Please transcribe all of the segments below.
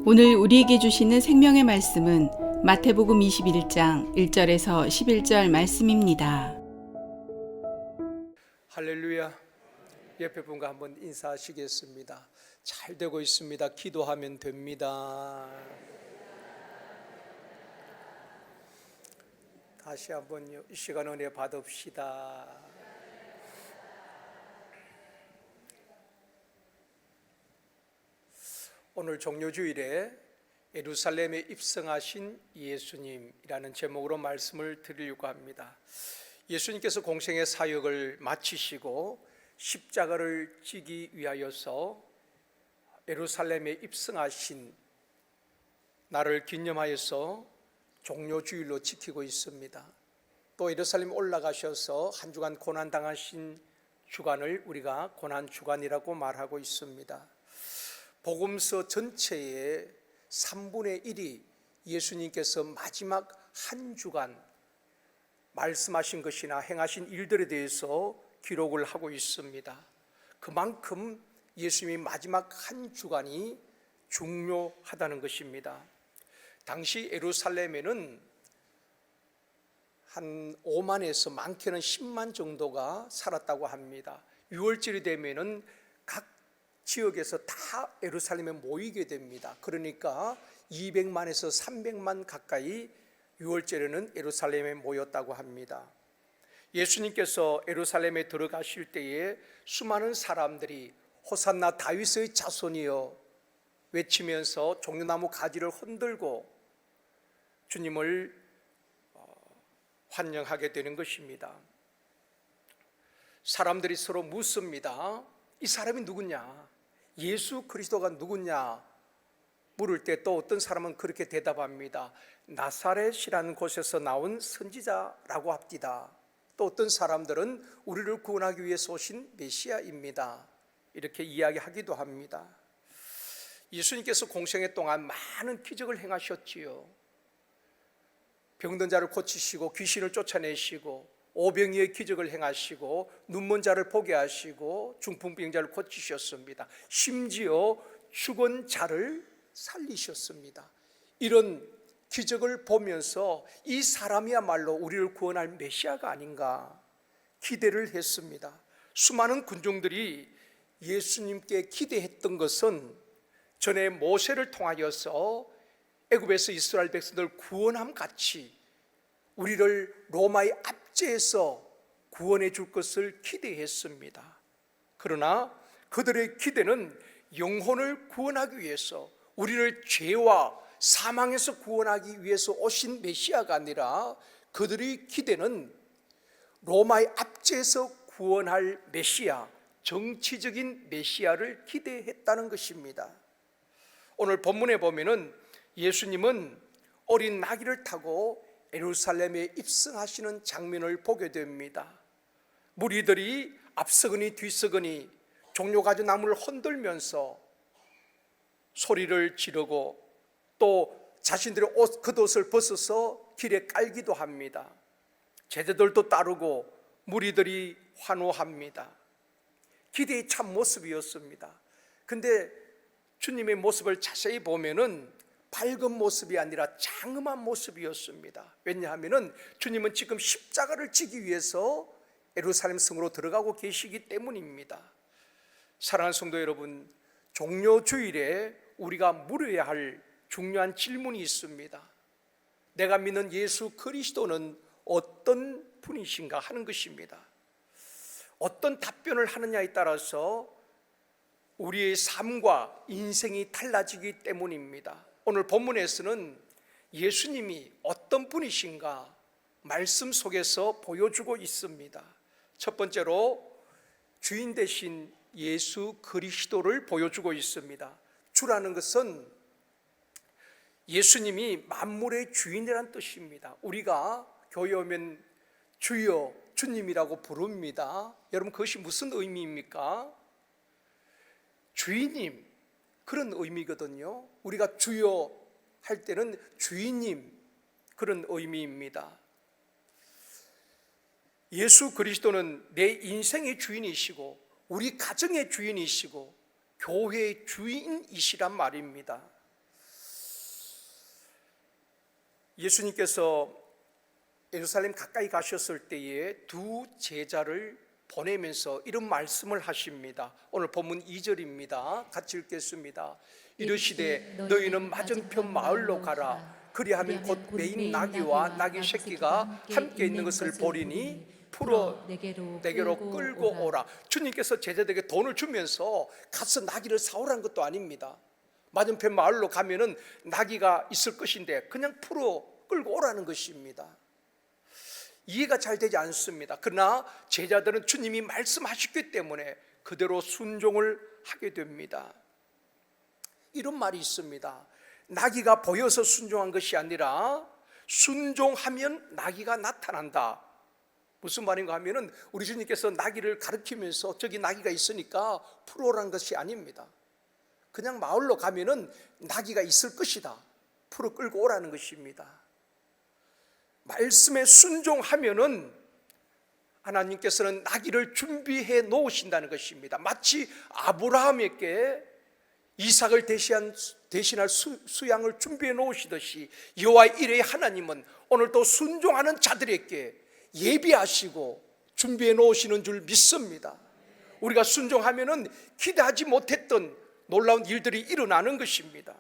오늘 우리에게 주시는 생명의 말씀은 마태복음 21장 1절에서 11절 말씀입니다. 할렐루야. 옆에 분과 한번 인사하시겠습니다. 잘 되고 있습니다. 기도하면 됩니다. 다시 한번 이 시간 은혜 받읍시다. 오늘 종료주일에 예루살렘에 입성하신 예수님이라는 제목으로 말씀을 드리려고 합니다. 예수님께서 공생의 사역을 마치시고 십자가를 지기 위하여서 예루살렘에 입성하신 날을 기념하여서 종료주일로 지키고 있습니다. 또 예루살렘 올라가셔서 한 주간 고난당하신 주간을 우리가 고난주간이라고 말하고 있습니다. 복음서 전체의 3분의 1이 예수님께서 마지막 한 주간 말씀하신 것이나 행하신 일들에 대해서 기록을 하고 있습니다. 그만큼 예수님의 마지막 한 주간이 중요하다는 것입니다. 당시 예루살렘에는 한 5만에서 많게는 10만 정도가 살았다고 합니다. 6월절이 되면은 각 지역에서 다 예루살렘에 모이게 됩니다. 그러니까 200만에서 300만 가까이 6월절에는 예루살렘에 모였다고 합니다. 예수님께서 예루살렘에 들어가실 때에 수많은 사람들이 호산나 다윗의 자손이여 외치면서 종려나무 가지를 흔들고 주님을 환영하게 되는 것입니다. 사람들이 서로 묻습니다. 이 사람이 누구냐? 예수 그리스도가 누구냐? 물을 때 또 어떤 사람은 그렇게 대답합니다. 나사렛이라는 곳에서 나온 선지자라고 합디다. 또 어떤 사람들은 우리를 구원하기 위해서 오신 메시아입니다. 이렇게 이야기하기도 합니다. 예수님께서 공생애 동안 많은 기적을 행하셨지요. 병든 자를 고치시고 귀신을 쫓아내시고 오병이의 기적을 행하시고 눈먼 자를 보게 하시고 중풍병자를 고치셨습니다. 심지어 죽은 자를 살리셨습니다. 이런 기적을 보면서 이 사람이야말로 우리를 구원할 메시아가 아닌가 기대를 했습니다. 수많은 군중들이 예수님께 기대했던 것은 전에 모세를 통하여서 애굽에서 이스라엘 백성들을 구원함 같이 우리를 로마의 압제에서 구원해 줄 것을 기대했습니다. 그러나 그들의 기대는 영혼을 구원하기 위해서 우리를 죄와 사망에서 구원하기 위해서 오신 메시아가 아니라 그들의 기대는 로마의 압제에서 구원할 메시아, 정치적인 메시아를 기대했다는 것입니다. 오늘 본문에 보면은 예수님은 어린 나귀를 타고 예루살렘에 입성하시는 장면을 보게 됩니다. 무리들이 앞서거니 뒤서거니 종려가지 나무를 흔들면서 소리를 지르고 또 자신들의 겉옷을 벗어서 길에 깔기도 합니다. 제자들도 따르고 무리들이 환호합니다. 기대의 참 모습이었습니다. 근데 주님의 모습을 자세히 보면은 밝은 모습이 아니라 장엄한 모습이었습니다. 왜냐하면 주님은 지금 십자가를 지기 위해서 예루살렘 성으로 들어가고 계시기 때문입니다. 사랑하는 성도 여러분, 종료주일에 우리가 물어야 할 중요한 질문이 있습니다. 내가 믿는 예수 그리스도는 어떤 분이신가 하는 것입니다. 어떤 답변을 하느냐에 따라서 우리의 삶과 인생이 달라지기 때문입니다. 오늘 본문에서는 예수님이 어떤 분이신가 말씀 속에서 보여주고 있습니다. 첫 번째로 주인 되신 예수 그리스도를 보여주고 있습니다. 주라는 것은 예수님이 만물의 주인이라는 뜻입니다. 우리가 교회 오면 주여 주님이라고 부릅니다. 여러분 그것이 무슨 의미입니까? 주인님 그런 의미거든요. 우리가 주여 할 때는 주인님 그런 의미입니다. 예수 그리스도는 내 인생의 주인이시고 우리 가정의 주인이시고 교회의 주인이시란 말입니다. 예수님께서 예루살렘 가까이 가셨을 때에 두 제자를 보내면서 이런 말씀을 하십니다. 오늘 본문 2절입니다. 같이 읽겠습니다. 이르시되 너희는 맞은편 마을로 가라. 그리하면 곧 매인 나귀와 나귀 새끼가 함께 있는 것을 보리니 풀어 내게로 끌고 오라. 주님께서 제자들에게 돈을 주면서 가서 나귀를 사오라는 것도 아닙니다. 맞은편 마을로 가면은 나귀가 있을 것인데 그냥 풀어 끌고 오라는 것입니다. 이해가 잘 되지 않습니다. 그러나 제자들은 주님이 말씀하셨기 때문에 그대로 순종을 하게 됩니다. 이런 말이 있습니다. 나귀가 보여서 순종한 것이 아니라 순종하면 나귀가 나타난다. 무슨 말인가 하면은 우리 주님께서 나귀를 가르치면서 저기 나귀가 있으니까 풀어오라는 것이 아닙니다. 그냥 마을로 가면은 나귀가 있을 것이다. 풀어 끌고 오라는 것입니다. 말씀에 순종하면은 하나님께서는 나귀를 준비해 놓으신다는 것입니다. 마치 아브라함에게 이삭을 대신할 수양을 준비해 놓으시듯이 여호와 이레의 하나님은 오늘도 순종하는 자들에게 예비하시고 준비해 놓으시는 줄 믿습니다. 우리가 순종하면은 기대하지 못했던 놀라운 일들이 일어나는 것입니다.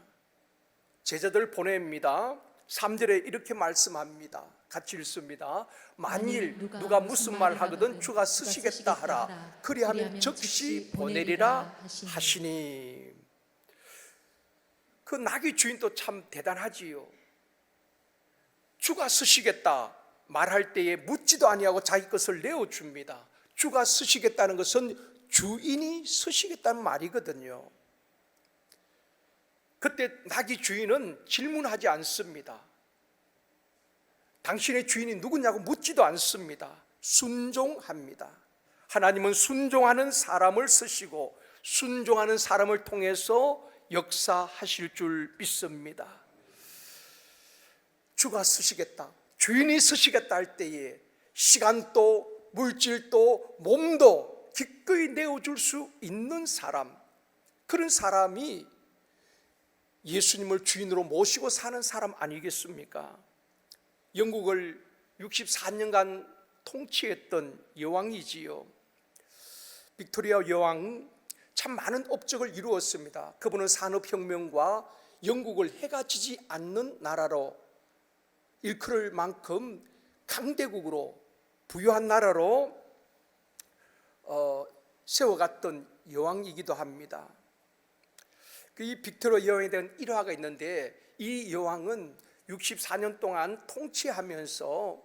제자들 보냅니다. 3절에 이렇게 말씀합니다. 같이 읽습니다. 만일 누가 무슨 말 하거든 주가 쓰시겠다 하라. 그리하면 즉시 보내리라 하시니. 그 나귀 주인도 참 대단하지요. 주가 쓰시겠다 말할 때에 묻지도 아니하고 자기 것을 내어줍니다. 주가 쓰시겠다는 것은 주인이 쓰시겠다는 말이거든요. 그때 나귀 주인은 질문하지 않습니다. 당신의 주인이 누구냐고 묻지도 않습니다. 순종합니다. 하나님은 순종하는 사람을 쓰시고 순종하는 사람을 통해서 역사하실 줄 믿습니다. 주가 쓰시겠다, 주인이 쓰시겠다 할 때에 시간도 물질도 몸도 기꺼이 내어줄 수 있는 사람, 그런 사람이 예수님을 주인으로 모시고 사는 사람 아니겠습니까? 영국을 64년간 통치했던 여왕이지요. 빅토리아 여왕, 참 많은 업적을 이루었습니다. 그분은 산업혁명과 영국을 해가 지지 않는 나라로 일컬을 만큼 강대국으로 부유한 나라로 세워갔던 여왕이기도 합니다. 이 빅토리아 여왕에 대한 일화가 있는데, 이 여왕은 64년 동안 통치하면서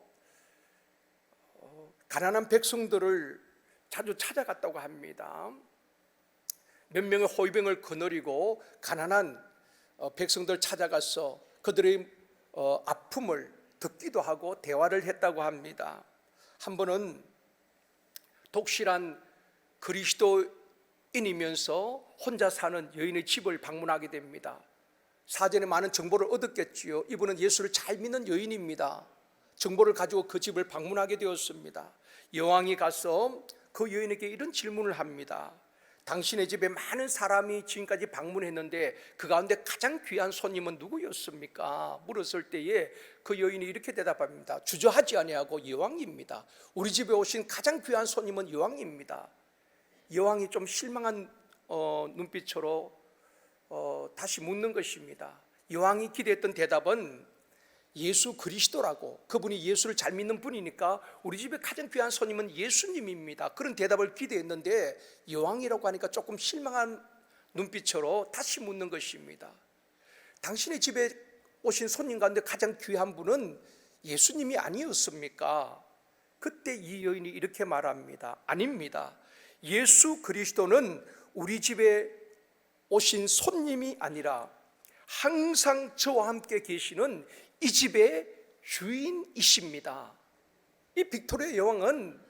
가난한 백성들을 자주 찾아갔다고 합니다. 몇 명의 호위병을 거느리고 가난한 백성들 찾아가서 그들의 아픔을 듣기도 하고 대화를 했다고 합니다. 한 번은 독실한 그리스도인이면서 혼자 사는 여인의 집을 방문하게 됩니다. 사전에 많은 정보를 얻었겠지요. 이분은 예수를 잘 믿는 여인입니다. 정보를 가지고 그 집을 방문하게 되었습니다. 여왕이 가서 그 여인에게 이런 질문을 합니다. 당신의 집에 많은 사람이 지금까지 방문했는데 그 가운데 가장 귀한 손님은 누구였습니까? 물었을 때에 그 여인이 이렇게 대답합니다. 주저하지 아니하고 여왕입니다. 우리 집에 오신 가장 귀한 손님은 여왕입니다. 여왕이 좀 실망한 눈빛으로 다시 묻는 것입니다. 여왕이 기대했던 대답은 예수 그리스도라고, 그분이 예수를 잘 믿는 분이니까 우리 집에 가장 귀한 손님은 예수님입니다. 그런 대답을 기대했는데 여왕이라고 하니까 조금 실망한 눈빛으로 다시 묻는 것입니다. 당신의 집에 오신 손님 가운데 가장 귀한 분은 예수님이 아니었습니까? 그때 이 여인이 이렇게 말합니다. 아닙니다. 예수 그리스도는 우리 집에 오신 손님이 아니라 항상 저와 함께 계시는 이 집의 주인이십니다. 이 빅토리아 여왕은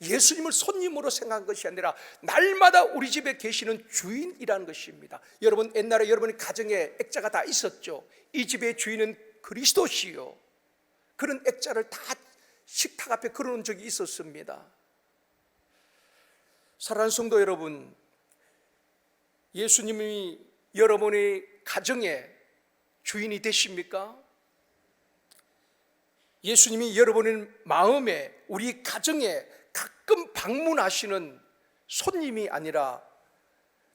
예수님을 손님으로 생각한 것이 아니라 날마다 우리 집에 계시는 주인이라는 것입니다. 여러분, 옛날에 여러분의 가정에 액자가 다 있었죠. 이 집의 주인은 그리스도시요. 그런 액자를 다 식탁 앞에 걸어놓은 적이 있었습니다. 사랑하는 성도 여러분, 예수님이 여러분의 가정의 주인이 되십니까? 예수님이 여러분의 마음에, 우리 가정에 가끔 방문하시는 손님이 아니라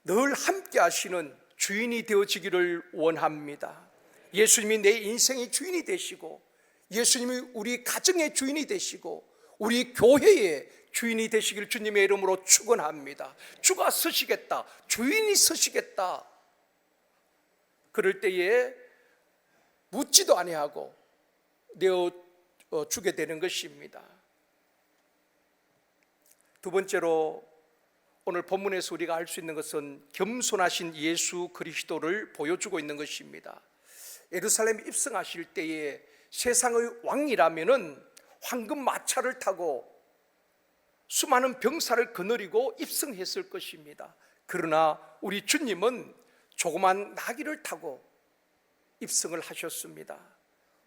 늘 함께 하시는 주인이 되어지기를 원합니다. 예수님이 내 인생의 주인이 되시고, 예수님이 우리 가정의 주인이 되시고, 우리 교회의 주인이 되시기를 주님의 이름으로 축원합니다. 주가 서시겠다, 주인이 서시겠다, 그럴 때에 묻지도 아니하고 내어 주게 되는 것입니다. 두 번째로 오늘 본문에서 우리가 알 수 있는 것은 겸손하신 예수 그리스도를 보여주고 있는 것입니다. 예루살렘에 입성하실 때에 세상의 왕이라면은 황금 마차를 타고 수많은 병사를 거느리고 입성했을 것입니다. 그러나 우리 주님은 조그만 나귀를 타고 입성을 하셨습니다.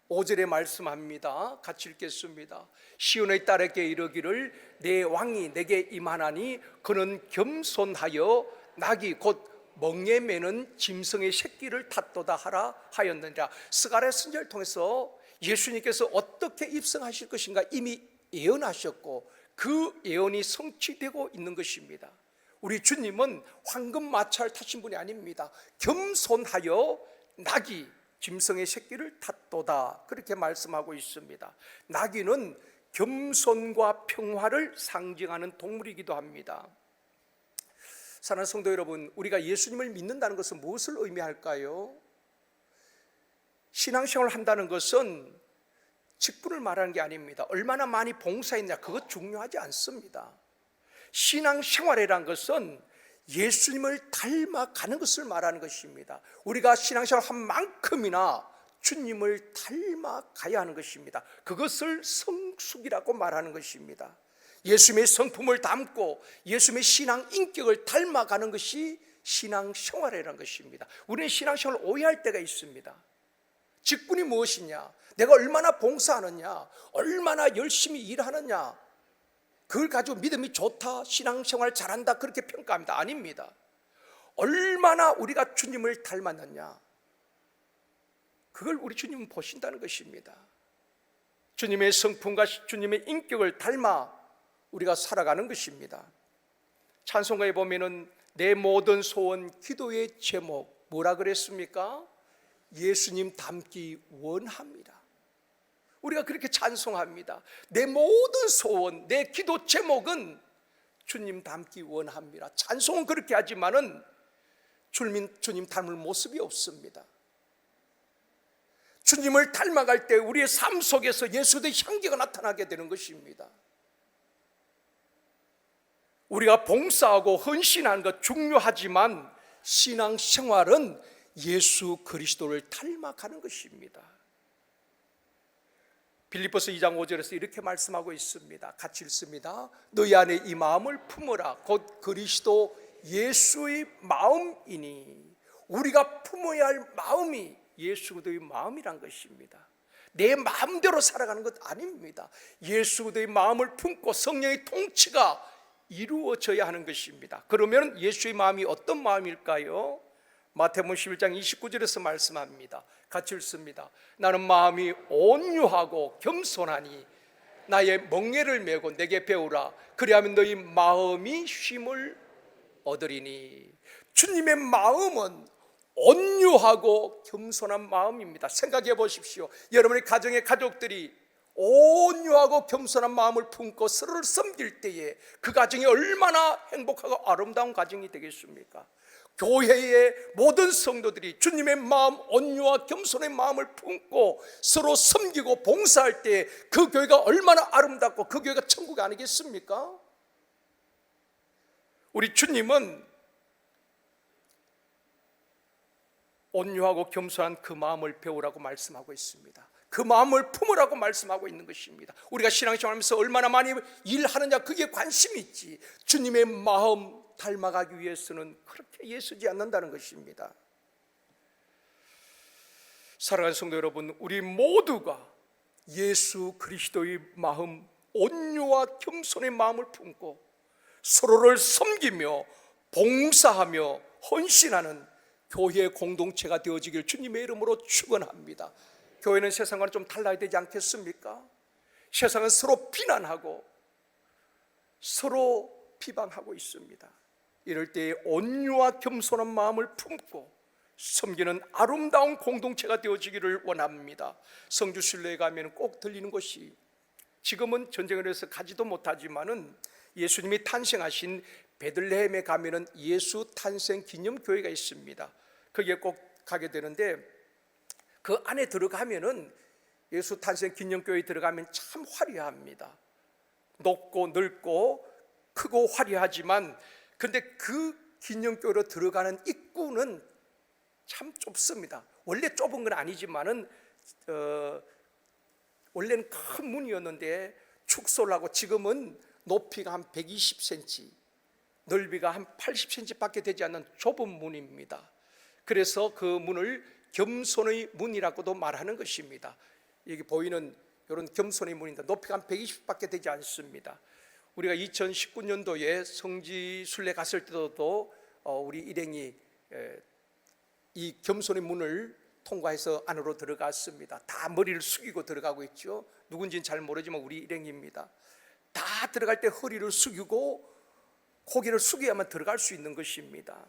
5절에 말씀합니다. 같이 읽겠습니다. 시온의 딸에게 이르기를 내 왕이 내게 임하나니 그는 겸손하여 나귀 곧 멍에 매는 짐승의 새끼를 탔도다 하라 하였느니라. 스가랴 선지자를 통해서 예수님께서 어떻게 입성하실 것인가 이미 예언하셨고 그 예언이 성취되고 있는 것입니다. 우리 주님은 황금 마차를 타신 분이 아닙니다. 겸손하여 나귀 짐승의 새끼를 탔도다, 그렇게 말씀하고 있습니다. 나귀는 겸손과 평화를 상징하는 동물이기도 합니다. 사랑하는 성도 여러분, 우리가 예수님을 믿는다는 것은 무엇을 의미할까요? 신앙생활을 한다는 것은 직분을 말하는 게 아닙니다. 얼마나 많이 봉사했냐, 그것 중요하지 않습니다. 신앙생활이란 것은 예수님을 닮아가는 것을 말하는 것입니다. 우리가 신앙생활을 한 만큼이나 주님을 닮아가야 하는 것입니다. 그것을 성숙이라고 말하는 것입니다. 예수님의 성품을 담고 예수님의 신앙 인격을 닮아가는 것이 신앙생활이라는 것입니다. 우리는 신앙생활을 오해할 때가 있습니다. 직분이 무엇이냐, 내가 얼마나 봉사하느냐, 얼마나 열심히 일하느냐, 그걸 가지고 믿음이 좋다, 신앙생활 잘한다, 그렇게 평가합니다. 아닙니다. 얼마나 우리가 주님을 닮았느냐, 그걸 우리 주님은 보신다는 것입니다. 주님의 성품과 주님의 인격을 닮아 우리가 살아가는 것입니다. 찬송가에 보면은 내 모든 소원 기도의 제목 뭐라 그랬습니까? 예수님 닮기 원합니다. 우리가 그렇게 찬송합니다. 내 모든 소원, 내 기도 제목은 주님 닮기 원합니다. 찬송은 그렇게 하지만은 주님 닮을 모습이 없습니다. 주님을 닮아갈 때 우리의 삶 속에서 예수의 향기가 나타나게 되는 것입니다. 우리가 봉사하고 헌신하는 것 중요하지만 신앙생활은 예수 그리스도를 닮아가는 것입니다. 빌립보서 2장 5절에서 이렇게 말씀하고 있습니다. 같이 읽습니다. 너희 안에 이 마음을 품어라. 곧 그리스도 예수의 마음이니. 우리가 품어야 할 마음이 예수 그리스도의 마음이란 것입니다. 내 마음대로 살아가는 것 아닙니다. 예수 그리스도의 마음을 품고 성령의 통치가 이루어져야 하는 것입니다. 그러면 예수의 마음이 어떤 마음일까요? 마태복음 11장 29절에서 말씀합니다. 같이 읽습니다. 나는 마음이 온유하고 겸손하니 나의 멍에를 메고 내게 배우라. 그리하면 너희 마음이 쉼을 얻으리니. 주님의 마음은 온유하고 겸손한 마음입니다. 생각해 보십시오. 여러분의 가정의 가족들이 온유하고 겸손한 마음을 품고 서로를 섬길 때에 그 가정이 얼마나 행복하고 아름다운 가정이 되겠습니까? 교회의 모든 성도들이 주님의 마음, 온유와 겸손의 마음을 품고 서로 섬기고 봉사할 때 그 교회가 얼마나 아름답고 그 교회가 천국이 아니겠습니까? 우리 주님은 온유하고 겸손한 그 마음을 배우라고 말씀하고 있습니다. 그 마음을 품으라고 말씀하고 있는 것입니다. 우리가 신앙생활하면서 얼마나 많이 일하느냐, 그게 관심이 있지, 주님의 마음 닮아가기 위해서는 그렇게 애쓰지 않는다는 것입니다. 사랑하는 성도 여러분, 우리 모두가 예수 그리스도의 마음, 온유와 겸손의 마음을 품고 서로를 섬기며 봉사하며 헌신하는 교회의 공동체가 되어지길 주님의 이름으로 축원합니다. 교회는 세상과는 좀 달라야 되지 않겠습니까? 세상은 서로 비난하고 서로 비방하고 있습니다. 이럴 때 온유와 겸손한 마음을 품고 섬기는 아름다운 공동체가 되어지기를 원합니다. 성주 순례에 가면 꼭 들리는 것이, 지금은 전쟁을 해서 가지도 못하지만은 예수님이 탄생하신 베들레헴에 가면은 예수 탄생 기념교회가 있습니다. 거기에 꼭 가게 되는데, 그 안에 들어가면은 예수 탄생 기념교회에 들어가면 참 화려합니다. 높고 넓고 크고 화려하지만, 근데 그 기념교회로 들어가는 입구는 참 좁습니다. 원래 좁은 건 아니지만은 원래는 큰 문이었는데 축소를 하고 지금은 높이가 한 120cm, 넓이가 한 80cm밖에 되지 않는 좁은 문입니다. 그래서 그 문을 겸손의 문이라고도 말하는 것입니다. 여기 보이는 이런 겸손의 문인데 높이가 한 120밖에 되지 않습니다. 우리가 2019년도에 성지 순례 갔을 때도 우리 일행이 이 겸손의 문을 통과해서 안으로 들어갔습니다. 다 머리를 숙이고 들어가고 있죠. 누군지는 잘 모르지만 우리 일행입니다. 다 들어갈 때 허리를 숙이고 고개를 숙여야만 들어갈 수 있는 것입니다.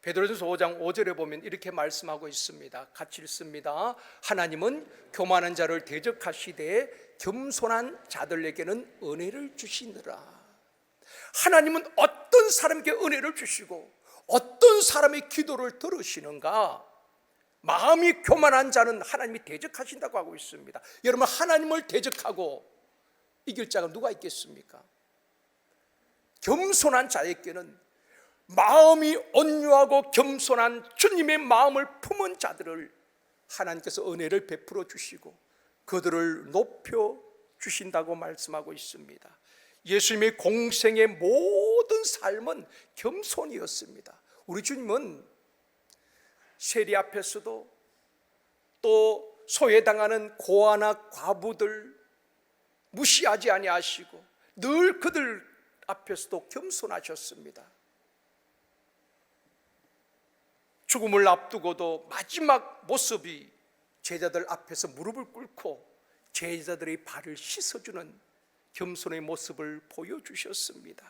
베드로전서 5장 5절에 보면 이렇게 말씀하고 있습니다. 같이 읽습니다. 하나님은 교만한 자를 대적하시되 겸손한 자들에게는 은혜를 주시느라. 하나님은 어떤 사람에게 은혜를 주시고 어떤 사람의 기도를 들으시는가? 마음이 교만한 자는 하나님이 대적하신다고 하고 있습니다. 여러분, 하나님을 대적하고 이길 자가 누가 있겠습니까? 겸손한 자에게는, 마음이 온유하고 겸손한 주님의 마음을 품은 자들을 하나님께서 은혜를 베풀어 주시고 그들을 높여 주신다고 말씀하고 있습니다. 예수님의 공생의 모든 삶은 겸손이었습니다. 우리 주님은 세리 앞에서도 또 소외당하는 고아나 과부들 무시하지 아니하시고 늘 그들 앞에서도 겸손하셨습니다. 죽음을 앞두고도 마지막 모습이 제자들 앞에서 무릎을 꿇고 제자들의 발을 씻어주는 겸손의 모습을 보여주셨습니다.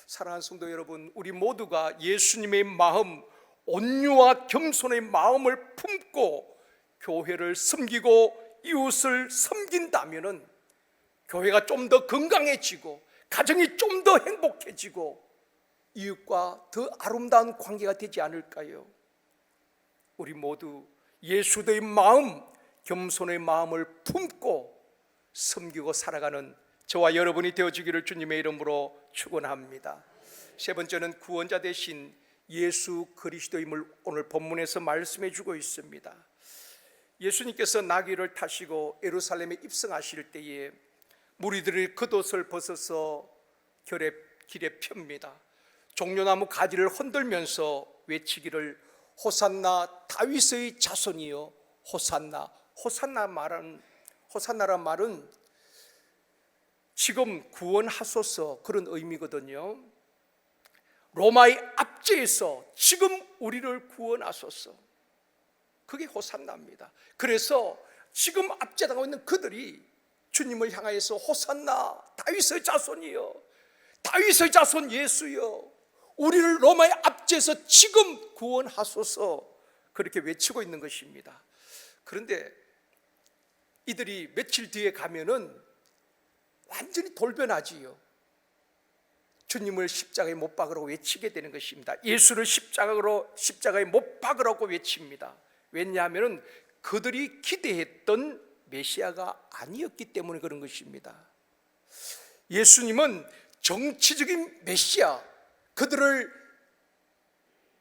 사랑하는 성도 여러분, 우리 모두가 예수님의 마음, 온유와 겸손의 마음을 품고 교회를 섬기고 이웃을 섬긴다면은 교회가 좀 더 건강해지고 가정이 좀 더 행복해지고 이웃과 더 아름다운 관계가 되지 않을까요? 우리 모두 예수의 마음, 겸손의 마음을 품고 섬기고 살아가는 저와 여러분이 되어주기를 주님의 이름으로 축원합니다. 세 번째는 구원자 되신 예수 그리스도임을 오늘 본문에서 말씀해 주고 있습니다. 예수님께서 나귀를 타시고 예루살렘에 입성하실 때에 무리들이 겉옷을 벗어서 길에 펴니다. 종려나무 가지를 흔들면서 외치기를 호산나 다윗의 자손이여 호산나. 호산나란 말은 지금 구원하소서 그런 의미거든요. 로마의 압제에서 지금 우리를 구원하소서, 그게 호산나입니다. 그래서 지금 압제당하고 있는 그들이 주님을 향하여서 호산나 다윗의 자손이여, 다윗의 자손 예수여, 우리를 로마의 압제에서 지금 구원하소서, 그렇게 외치고 있는 것입니다. 그런데 이들이 며칠 뒤에 가면은 완전히 돌변하지요. 주님을 십자가에 못 박으라고 외치게 되는 것입니다. 예수를 십자가에 못 박으라고 외칩니다. 왜냐하면 그들이 기대했던 메시아가 아니었기 때문에 그런 것입니다. 예수님은 정치적인 메시아, 그들을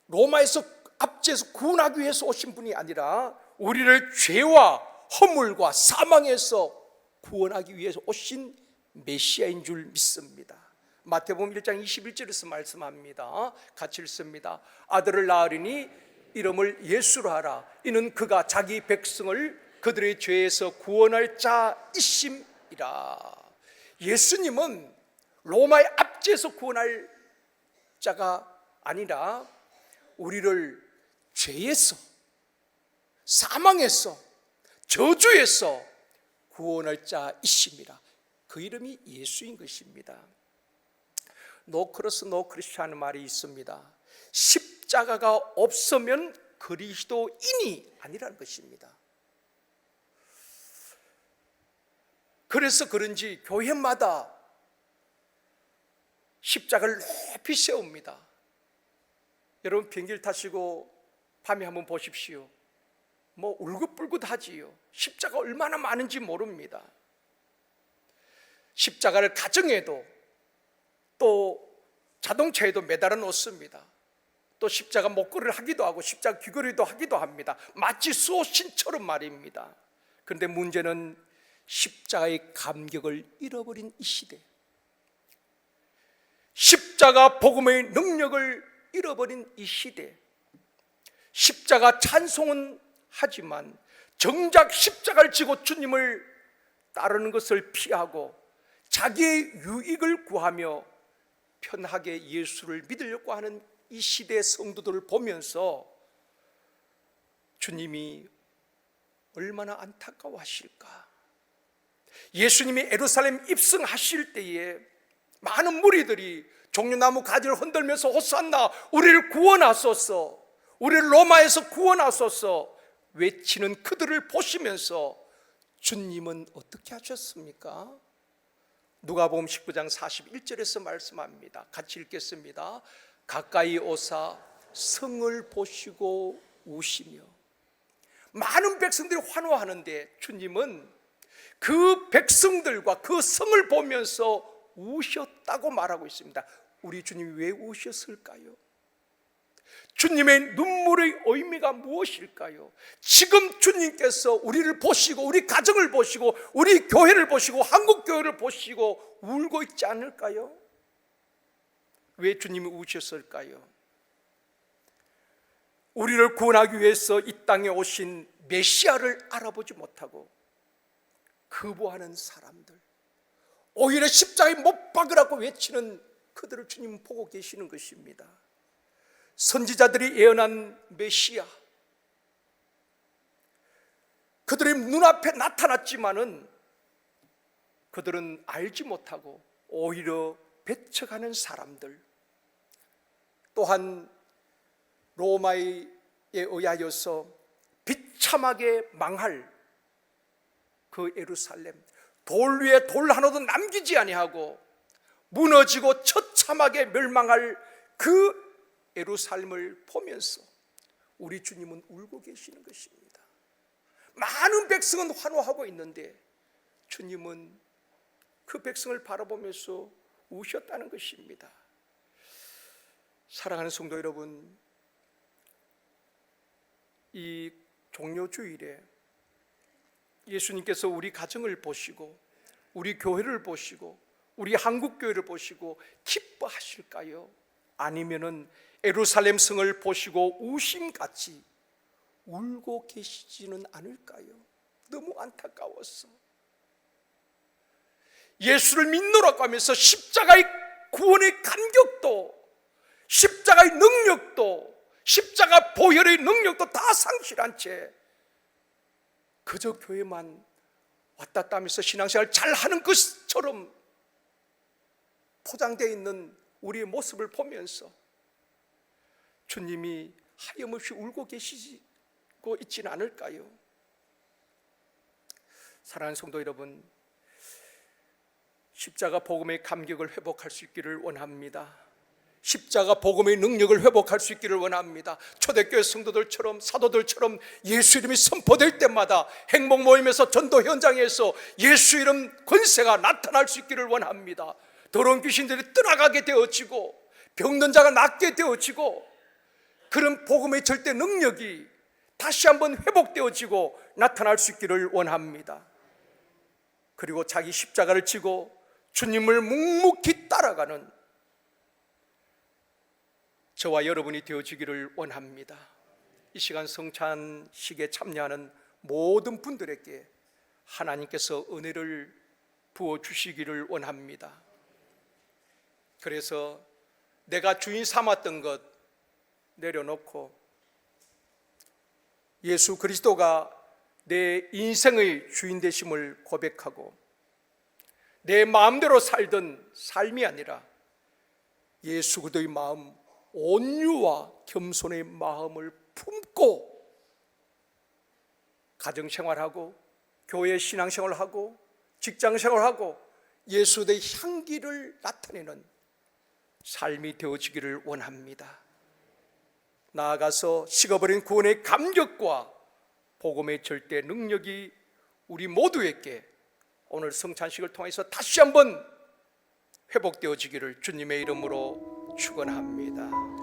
로마에서 압제해서 구원하기 위해서 오신 분이 아니라 우리를 죄와 허물과 사망에서 구원하기 위해서 오신 메시아인 줄 믿습니다. 마태복음 1장 21절에서 말씀합니다. 같이 읽습니다. 아들을 낳으리니 이름을 예수로 하라. 이는 그가 자기 백성을 그들의 죄에서 구원할 자이심이라. 예수님은 로마의 압제에서 구원할 자가 아니라 우리를 죄에서, 사망에서, 저주에서 구원할 자이십니다. 그 이름이 예수인 것입니다. 노 크로스 노 크리스찬 말이 있습니다. 십자가가 없으면 그리스도인이 아니라는 것입니다. 그래서 그런지 교회마다 십자가를 높이 세웁니다. 여러분 비행기를 타시고 밤에 한번 보십시오. 뭐 울긋불긋하지요. 십자가 얼마나 많은지 모릅니다. 십자가를 가정에도 또 자동차에도 매달아 놓습니다. 또 십자가 목걸이를 하기도 하고 십자가 귀걸이도 하기도 합니다. 마치 수호신처럼 말입니다. 그런데 문제는 십자가의 감격을 잃어버린 이 시대, 십자가 복음의 능력을 잃어버린 이 시대, 십자가 찬송은 하지만 정작 십자가를 지고 주님을 따르는 것을 피하고 자기의 유익을 구하며 편하게 예수를 믿으려고 하는 이 시대의 성도들을 보면서 주님이 얼마나 안타까워하실까. 예수님이 예루살렘 입성하실 때에 많은 무리들이 종려나무 가지를 흔들면서 호산나 우리를 구원하소서, 우리를 로마에서 구원하소서 외치는 그들을 보시면서 주님은 어떻게 하셨습니까? 누가복음 19장 41절에서 말씀합니다. 같이 읽겠습니다. 가까이 오사 성을 보시고 우시며. 많은 백성들이 환호하는데 주님은 그 백성들과 그 성을 보면서 우셨다고 말하고 있습니다. 우리 주님이 왜 우셨을까요? 주님의 눈물의 의미가 무엇일까요? 지금 주님께서 우리를 보시고 우리 가정을 보시고 우리 교회를 보시고 한국교회를 보시고 울고 있지 않을까요? 왜 주님이 우셨을까요? 우리를 구원하기 위해서 이 땅에 오신 메시아를 알아보지 못하고 거부하는 사람들, 오히려 십자가에 못 박으라고 외치는 그들을 주님은 보고 계시는 것입니다. 선지자들이 예언한 메시아, 그들의 눈앞에 나타났지만은 그들은 알지 못하고 오히려 배척하는 사람들, 또한 로마에 의하여서 비참하게 망할 그 예루살렘, 돌 위에 돌 하나도 남기지 아니하고 무너지고 처참하게 멸망할 그 예루살렘을 보면서 우리 주님은 울고 계시는 것입니다. 많은 백성은 환호하고 있는데 주님은 그 백성을 바라보면서 우셨다는 것입니다. 사랑하는 성도 여러분, 이 종료주일에 예수님께서 우리 가정을 보시고 우리 교회를 보시고 우리 한국교회를 보시고 기뻐하실까요? 아니면은 예루살렘 성을 보시고 우심같이 울고 계시지는 않을까요? 너무 안타까워서 예수를 믿노라고 하면서 십자가의 구원의 감격도, 십자가의 능력도, 십자가 보혈의 능력도 다 상실한 채 그저 교회만 왔다 갔다 하면서 신앙생활 잘하는 것처럼 포장되어 있는 우리의 모습을 보면서 주님이 하염없이 울고 계시고 있지는 않을까요? 사랑하는 성도 여러분, 십자가 복음의 감격을 회복할 수 있기를 원합니다. 십자가 복음의 능력을 회복할 수 있기를 원합니다. 초대교회 성도들처럼 사도들처럼 예수 이름이 선포될 때마다 행복 모임에서 전도 현장에서 예수 이름 권세가 나타날 수 있기를 원합니다. 더러운 귀신들이 떠나가게 되어지고 병든 자가 낫게 되어지고 그런 복음의 절대 능력이 다시 한번 회복되어지고 나타날 수 있기를 원합니다. 그리고 자기 십자가를 지고 주님을 묵묵히 따라가는 저와 여러분이 되어지기를 원합니다. 이 시간 성찬식에 참여하는 모든 분들에게 하나님께서 은혜를 부어주시기를 원합니다. 그래서 내가 주인 삼았던 것 내려놓고 예수 그리스도가 내 인생의 주인 되심을 고백하고 내 마음대로 살던 삶이 아니라 예수 그리스도의 마음, 온유와 겸손의 마음을 품고 가정생활하고 교회 신앙생활하고 직장생활하고 예수 그리스도의 향기를 나타내는 삶이 되어지기를 원합니다. 나아가서 식어버린 구원의 감격과 복음의 절대 능력이 우리 모두에게 오늘 성찬식을 통해서 다시 한번 회복되어지기를 주님의 이름으로 축원합니다.